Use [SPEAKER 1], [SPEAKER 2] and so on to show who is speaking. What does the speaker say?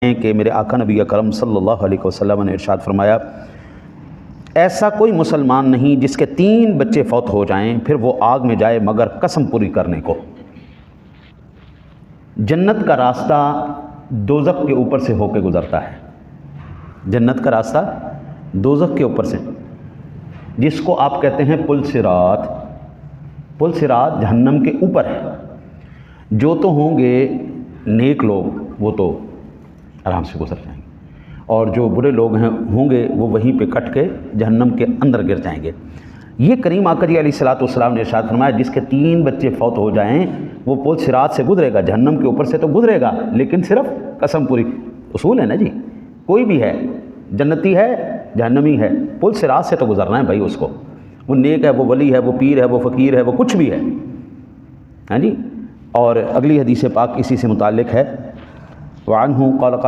[SPEAKER 1] کہ میرے آقا نبی اکرم صلی اللہ علیہ وسلم نے ارشاد فرمایا، ایسا کوئی مسلمان نہیں جس کے 3 بچے فوت ہو جائیں پھر وہ آگ میں جائے مگر قسم پوری کرنے کو۔ جنت کا راستہ دوزخ کے اوپر سے ہو کے گزرتا ہے، جنت کا راستہ دوزخ کے اوپر سے، جس کو آپ کہتے ہیں پل صراط۔ پل صراط جہنم کے اوپر ہے۔ جو تو ہوں گے نیک لوگ وہ تو آرام سے گزر جائیں گے، اور جو برے لوگ ہوں گے وہ وہیں پہ کٹ کے جہنم کے اندر گر جائیں گے۔ یہ کریم آقا علیہ الصلوۃ والسلام نے ارشاد فرمایا، جس کے 3 بچے فوت ہو جائیں وہ پل صراط سے گزرے گا، جہنم کے اوپر سے تو گزرے گا لیکن صرف قسم پوری۔ اصول ہے نا جی، کوئی بھی ہے، جنتی ہے جہنمی ہے، پل صراط سے تو گزرنا ہے بھائی اس کو۔ وہ نیک ہے، وہ ولی ہے، وہ پیر ہے، وہ فقیر ہے، وہ کچھ بھی ہے، ہاں جی۔ اور اگلی حدیث پاک اسی سے متعلق ہے، وعنہ قال قال